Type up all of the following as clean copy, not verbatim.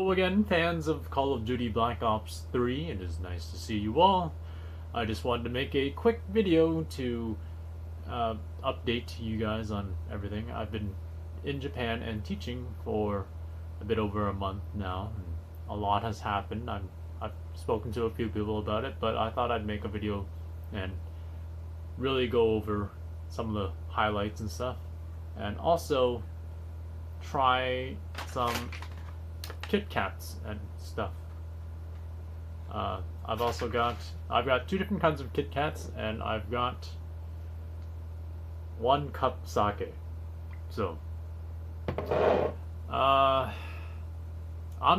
Hello again, fans of Call of Duty Black Ops 3. It is nice to see you all. I just wanted to make a quick video to update you guys on everything. I've been in Japan and teaching for a bit over a month now. And a lot has happened. I've spoken to a few people about it, but I thought I'd make a video and really go over some of the highlights and stuff. And also try some Kit Kats and stuff. I've got two different kinds of Kit Kats, and I've got 1 cup sake. So I'm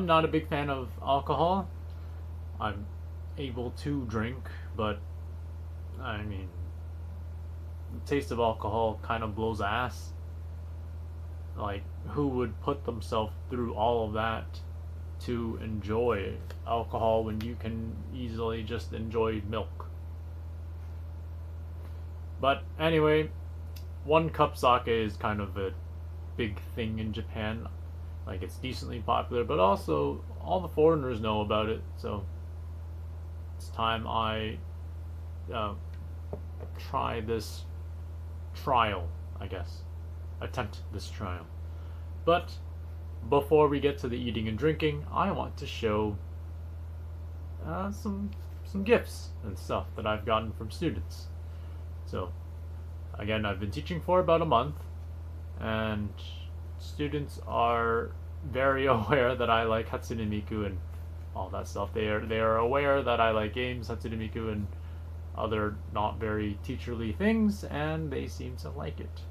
not a big fan of alcohol. I'm able to drink, but I mean, the taste of alcohol kind of blows ass. Like, who would put themselves through all of that to enjoy alcohol when you can easily just enjoy milk? But anyway, 1 cup sake is kind of a big thing in Japan. Like, it's decently popular, but also all the foreigners know about it, so it's time I try this trial, I guess. Attempt this trial. But before we get to the eating and drinking, I want to show some gifts and stuff that I've gotten from students. So again, I've been teaching for about a month, and students are very aware that I like Hatsune Miku and all that stuff. They are aware that I like games, Hatsune Miku, and other not very teacherly things, and they seem to like it.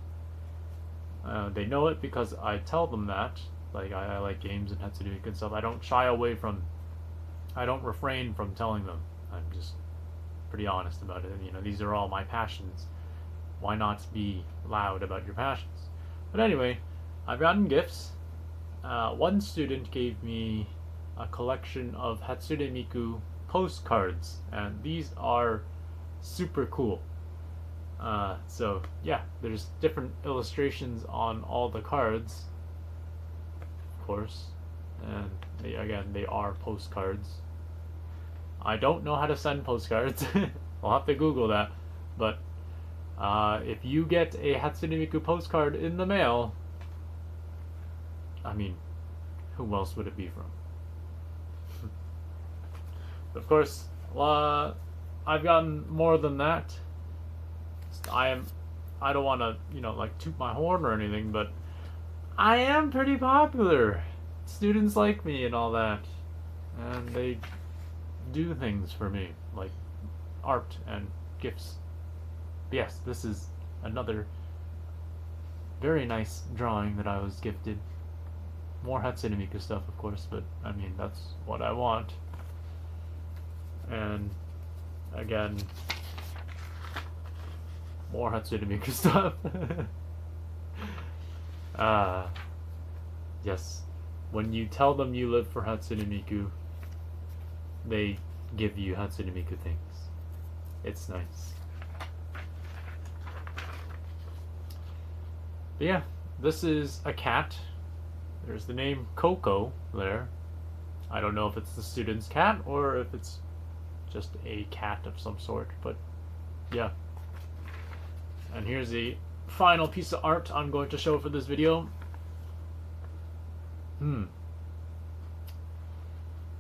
They know it because I tell them that. Like, I like games and Hatsune Miku and stuff. I don't refrain from telling them. I'm just pretty honest about it. And, you know, these are all my passions. Why not be loud about your passions? But anyway, I've gotten gifts. One student gave me a collection of Hatsune Miku postcards, and these are super cool. So yeah, there's different illustrations on all the cards, of course, and they are postcards. I don't know how to send postcards. I'll have to Google that, but if you get a Hatsune Miku postcard in the mail, I mean, who else would it be from? Of course, I've gotten more than that. I don't want to, like, toot my horn or anything, but I am pretty popular. Students like me and all that, and they do things for me, like art and gifts. Yes, this is another very nice drawing that I was gifted. More Hatsune Miku stuff, of course, but I mean, that's what I want. And again, more Hatsune Miku stuff. Yes. When you tell them you live for Hatsune Miku, they give you Hatsune Miku things. It's nice. But yeah, this is a cat. There's the name Coco there. I don't know if it's the student's cat or if it's just a cat of some sort, but yeah. And here's the final piece of art I'm going to show for this video.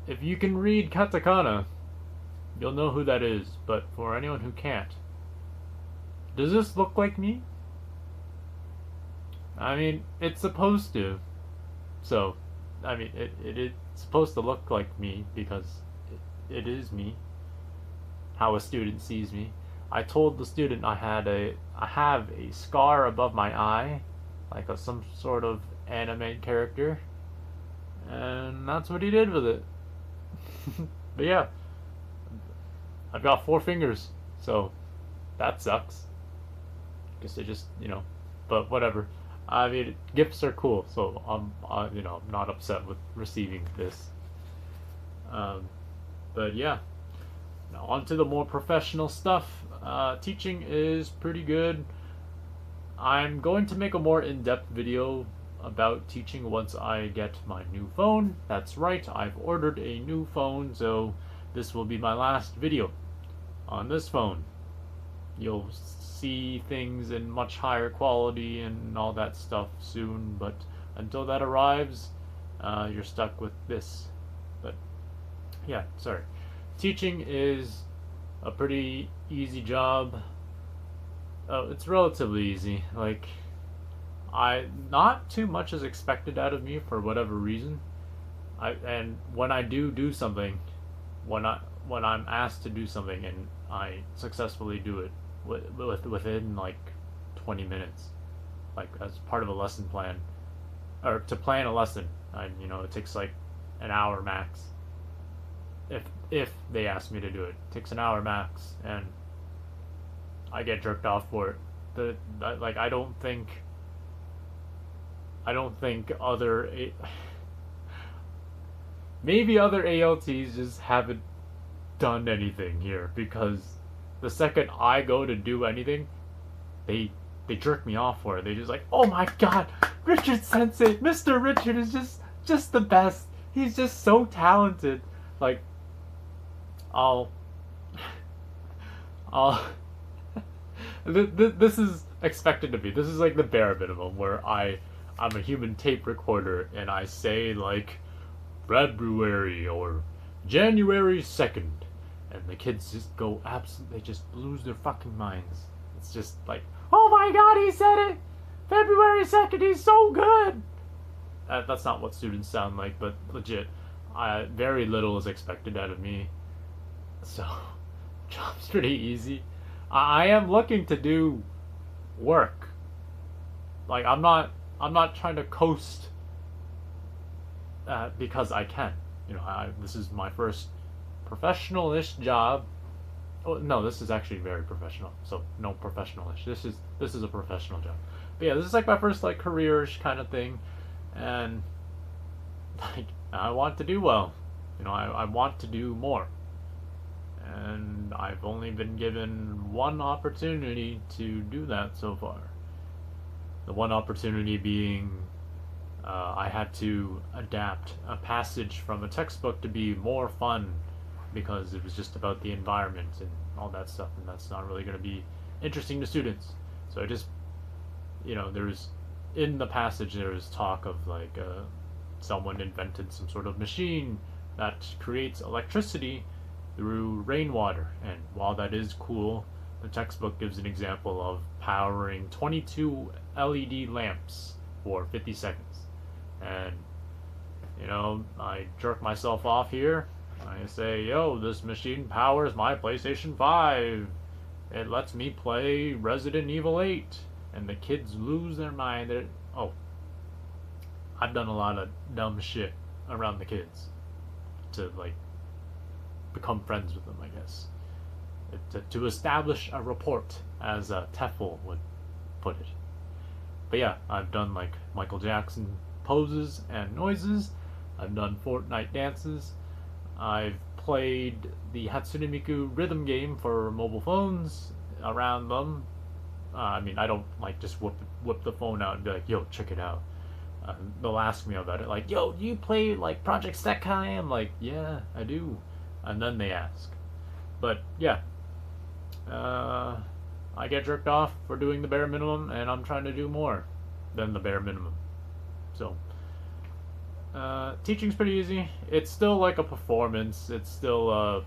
If you can read katakana, you'll know who that is, but for anyone who can't, does this look like me? I mean, it's supposed to. So, I mean, it's supposed to look like me because it is me. How a student sees me. I told the student I have a scar above my eye, like some sort of anime character, and that's what he did with it. But yeah, I've got 4 fingers, so that sucks. Guess they just, but whatever. I mean, gifts are cool, so I'm not upset with receiving this. But yeah. Now on to the more professional stuff. Teaching is pretty good. I'm going to make a more in-depth video about teaching once I get my new phone. That's right, I've ordered a new phone, so this will be my last video on this phone. You'll see things in much higher quality and all that stuff soon, but until that arrives, you're stuck with this. But yeah, sorry. Teaching is a pretty easy job. Oh, it's relatively easy. Like, not too much is expected out of me for whatever reason. And when I do something, when I'm asked to do something and I successfully do it within like 20 minutes, like as part of a lesson plan, or to plan a lesson, it takes like an hour max. If they ask me to do it, it takes an hour max, and I get jerked off for it. Like I don't think other maybe other ALTs just haven't done anything here, because the second I go to do anything, they jerk me off for it. They just like, oh my god, Richard Sensei, Mr. Richard is just the best. He's just so talented. Like, I'll this is expected to be. This is like the bare minimum, where I'm a human tape recorder and I say like February or January 2nd, and the kids just go absolutely, they just lose their fucking minds. It's just like, oh my god, he said it! February 2nd, he's so good! That's not what students sound like, but legit, very little is expected out of me. So, job's pretty easy. I am looking to do work. Like, I'm not trying to coast because I can. This is my first professional-ish job. Oh, no, this is actually very professional. So no professional-ish. This is a professional job. But yeah, this is like my first like career-ish kind of thing, and like I want to do well. I want to do more, and I've only been given one opportunity to do that so far. The one opportunity being I had to adapt a passage from a textbook to be more fun, because it was just about the environment and all that stuff, and that's not really going to be interesting to students. So I just, there's, in the passage there was talk of like someone invented some sort of machine that creates electricity through rainwater, and while that is cool, the textbook gives an example of powering 22 LED lamps for 50 seconds. And, I jerk myself off here. I say, yo, this machine powers my PlayStation 5. It lets me play Resident Evil 8. And the kids lose their mind. I've done a lot of dumb shit around the kids to, like, become friends with them, I guess. To establish a rapport, as TEFL would put it. But yeah, I've done, like, Michael Jackson poses and noises. I've done Fortnite dances. I've played the Hatsune Miku rhythm game for mobile phones around them. I don't like just whip the phone out and be like, yo, check it out. They'll ask me about it, like, yo, do you play like Project Sekai? I'm like, yeah, I do. And then they ask. But yeah, I get jerked off for doing the bare minimum, and I'm trying to do more than the bare minimum. So, teaching's pretty easy. It's still like a performance. It's still,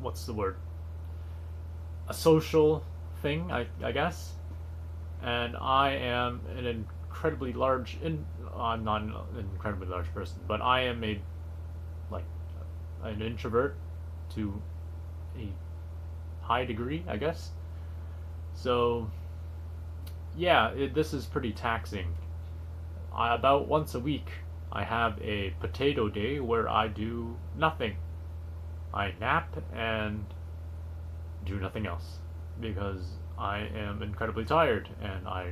what's the word? A social thing, I guess. And I am an incredibly large, I'm not an incredibly large person, but I am an introvert to a high degree, I guess. So, yeah, this is pretty taxing. About once a week, I have a potato day where I do nothing. I nap and do nothing else, because I am incredibly tired and I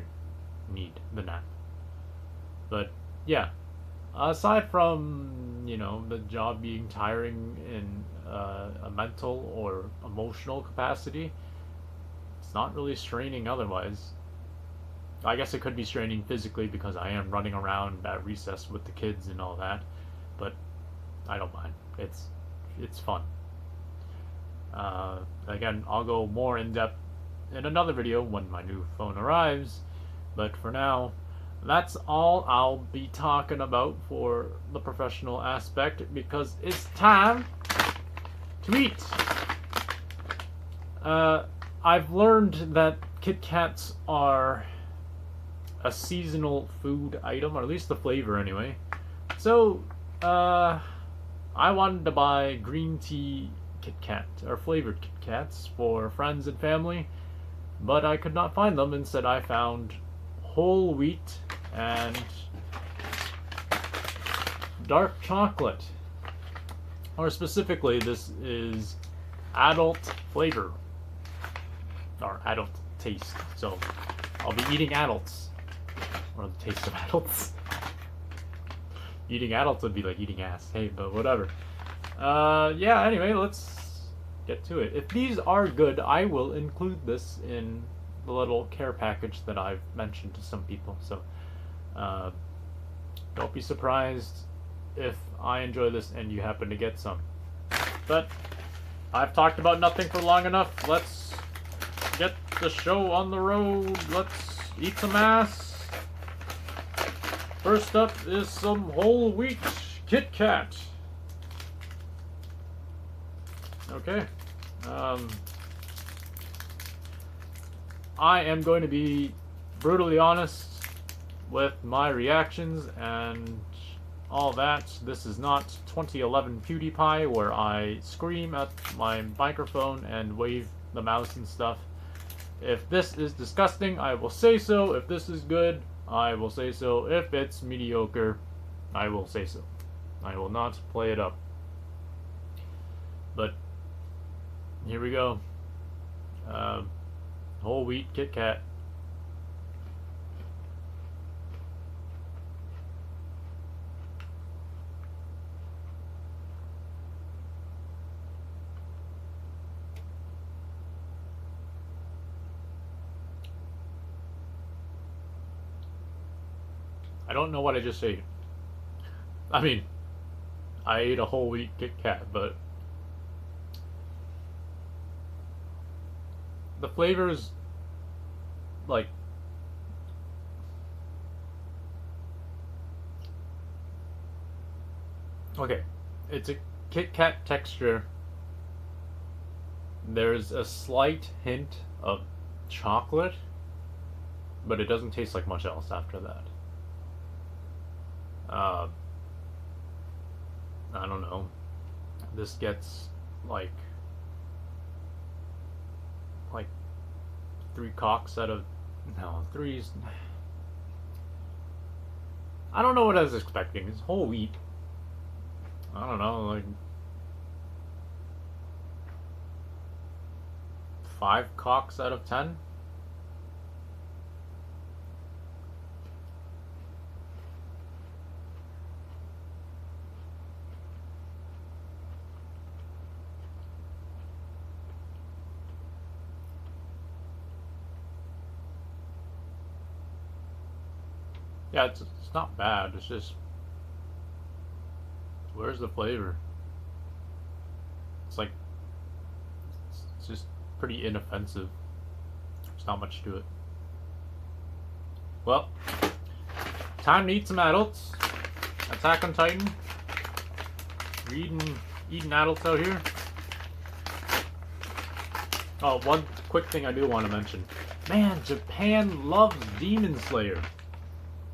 need the nap. But yeah, aside from, the job being tiring in a mental or emotional capacity, it's not really straining otherwise. I guess it could be straining physically because I am running around at recess with the kids and all that, but I don't mind. It's fun. Again, I'll go more in depth in another video when my new phone arrives, but for now, that's all I'll be talking about for the professional aspect because it's time to eat. I've learned that Kit Kats are a seasonal food item, or at least the flavor anyway. So, I wanted to buy green tea Kit Kat, or flavored Kit Kats for friends and family, but I could not find them. Instead, I found whole wheat and dark chocolate. Or specifically, this is adult flavor, or adult taste. So, I'll be eating adults, or the taste of adults. Eating adults would be like eating ass. Hey, but whatever. Yeah, anyway, let's get to it. If these are good, I will include this in the little care package that I've mentioned to some people. So, don't be surprised if I enjoy this and you happen to get some. But, I've talked about nothing for long enough. Let's get the show on the road. Let's eat some ass. First up is some whole wheat Kit Kat. Okay. I am going to be brutally honest with my reactions and all that. This is not 2011 PewDiePie where I scream at my microphone and wave the mouse and stuff. If this is disgusting, I will say so. If this is good, I will say so. If it's mediocre, I will say so. I will not play it up. But here we go. Whole wheat Kit Kat. I don't know what I just ate. I mean, I ate a whole wheat Kit Kat, but the flavors, like, okay, it's a Kit Kat texture. There's a slight hint of chocolate, but it doesn't taste like much else after that. I don't know. This gets like 3 cocks out of threes. I don't know what I was expecting. It's whole wheat. I don't know, like 5 cocks out of 10. Yeah, it's not bad. It's just, where's the flavor? It's like, it's just pretty inoffensive. There's not much to it. Well, time to eat some adults. Attack on Titan. We're eating adults out here. Oh, one quick thing I do want to mention. Man, Japan loves Demon Slayer.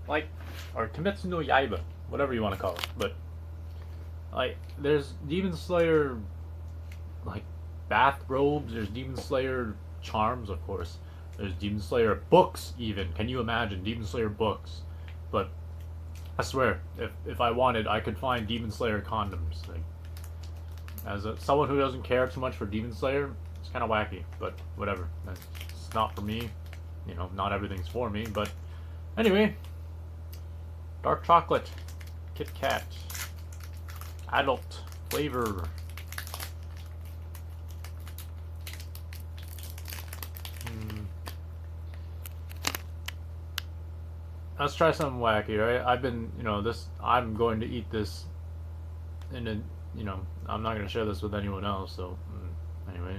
Like, or Kimetsu no Yaiba, whatever you want to call it. But, like, there's Demon Slayer, like, bathrobes. There's Demon Slayer charms, of course. There's Demon Slayer books, even. Can you imagine? Demon Slayer books. But, I swear, if I wanted, I could find Demon Slayer condoms. Like, as someone who doesn't care too much for Demon Slayer, it's kind of wacky. But, whatever. It's not for me. You know, not everything's for me. But, anyway. Dark chocolate, Kit Kat, adult flavor. let's try something wacky, right? I've been, I'm going to eat this in a, I'm not going to share this with anyone else, so, anyway.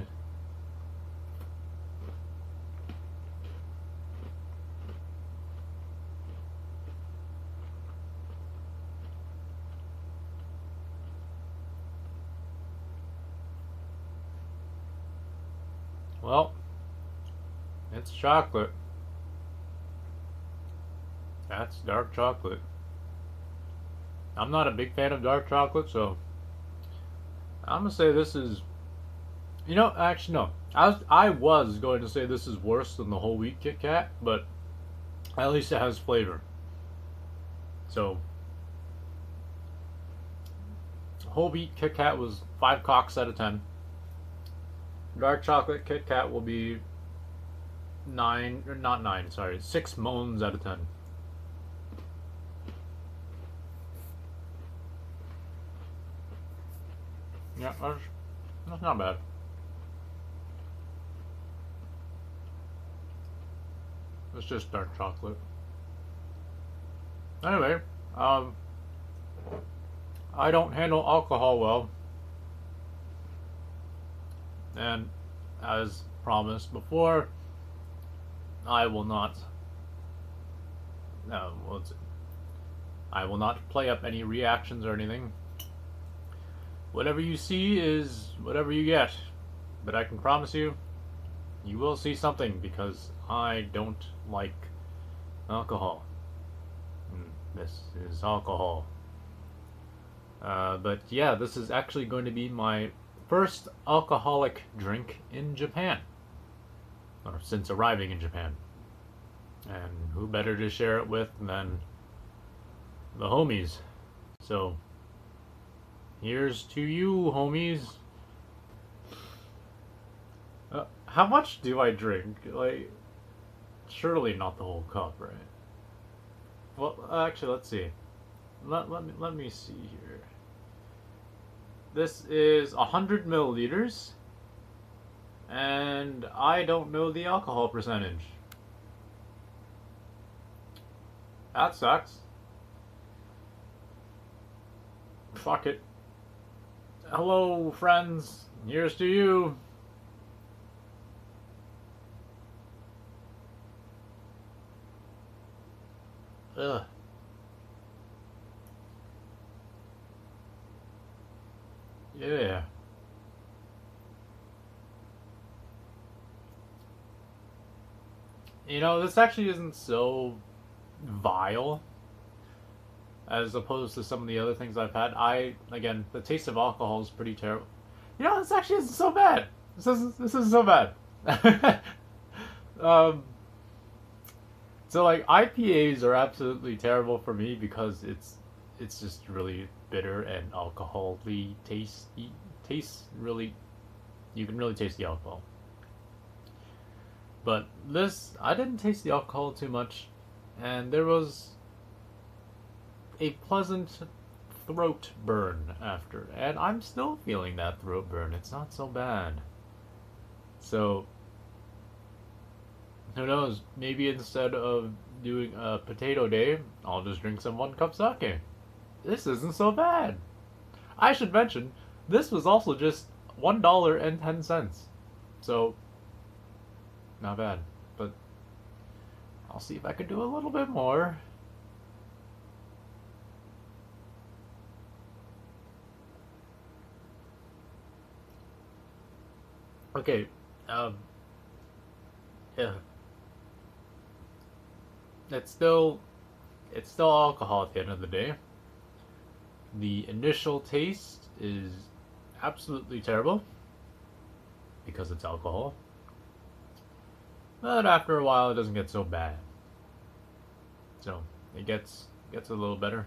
Well, it's chocolate. That's dark chocolate. I'm not a big fan of dark chocolate, so I'm gonna say this is. Actually no. I was going to say this is worse than the whole wheat Kit Kat, but at least it has flavor. So whole wheat Kit Kat was 5 cocks out of 10. Dark chocolate Kit Kat will be 9, or not 9, sorry, 6 moans out of 10. Yeah, that's not bad. It's just dark chocolate. Anyway, I don't handle alcohol well, and as promised before, I will not. No, I will not play up any reactions or anything. Whatever you see is whatever you get, but I can promise you, you will see something because I don't like alcohol. This is alcohol. But yeah, this is actually going to be my first alcoholic drink in Japan, or since arriving in Japan. And who better to share it with than the homies? So, here's to you, homies. How much do I drink? Like, surely not the whole cup, right? Well, actually, let's see. Let me see here. This is 100 milliliters, and I don't know the alcohol percentage. That sucks. Fuck it. Hello, friends. Here's to you. Ugh. Yeah. This actually isn't so vile as opposed to some of the other things I've had. Again, the taste of alcohol is pretty terrible. This actually isn't so bad. This isn't so bad. um, so like IPAs are absolutely terrible for me because it's just really bitter and alcohol-y tastes really. You can really taste the alcohol. But this, I didn't taste the alcohol too much, and there was a pleasant throat burn after, and I'm still feeling that throat burn. It's not so bad. So, who knows? Maybe instead of doing a potato day, I'll just drink some 1 cup sake. This isn't so bad. I should mention, this was also just $1.10. So, not bad. But I'll see if I can do a little bit more. Okay, yeah. It's still alcohol at the end of the day. The initial taste is absolutely terrible because it's alcohol. But after a while, it doesn't get so bad. So it gets a little better.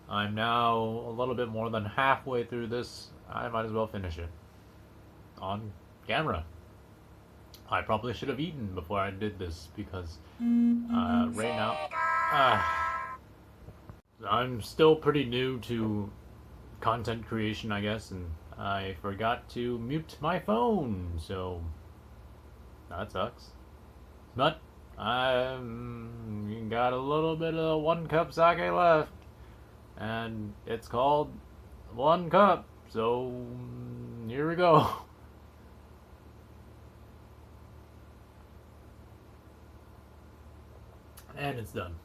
I'm now a little bit more than halfway through this. I might as well finish it on camera. I probably should have eaten before I did this because right now I'm still pretty new to content creation, I guess, and I forgot to mute my phone, so that sucks. But I'm got a little bit of 1 cup sake left, and it's called 1 cup. So here we go. And it's done.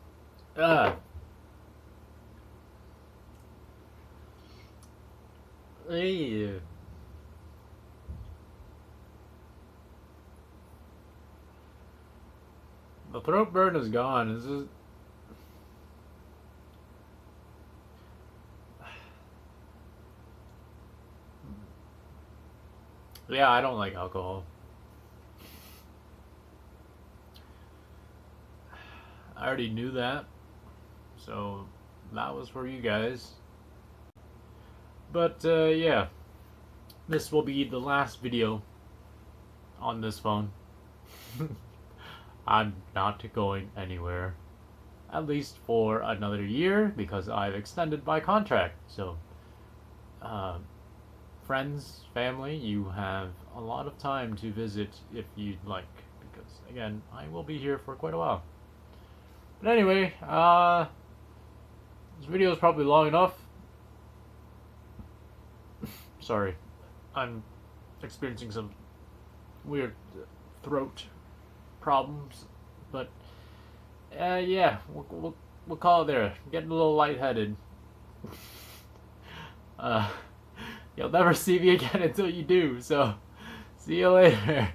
Hey. The throat burn is gone. This is. Yeah, I don't like alcohol. I already knew that, so that was for you guys. But yeah, this will be the last video on this phone. I'm not going anywhere, at least for another year, because I've extended my contract. So, friends, family, you have a lot of time to visit if you'd like, because again, I will be here for quite a while. But anyway, this video is probably long enough. Sorry, I'm experiencing some weird throat problems, but yeah, we'll call it there. Getting a little lightheaded. You'll never see me again until you do. So, see you later.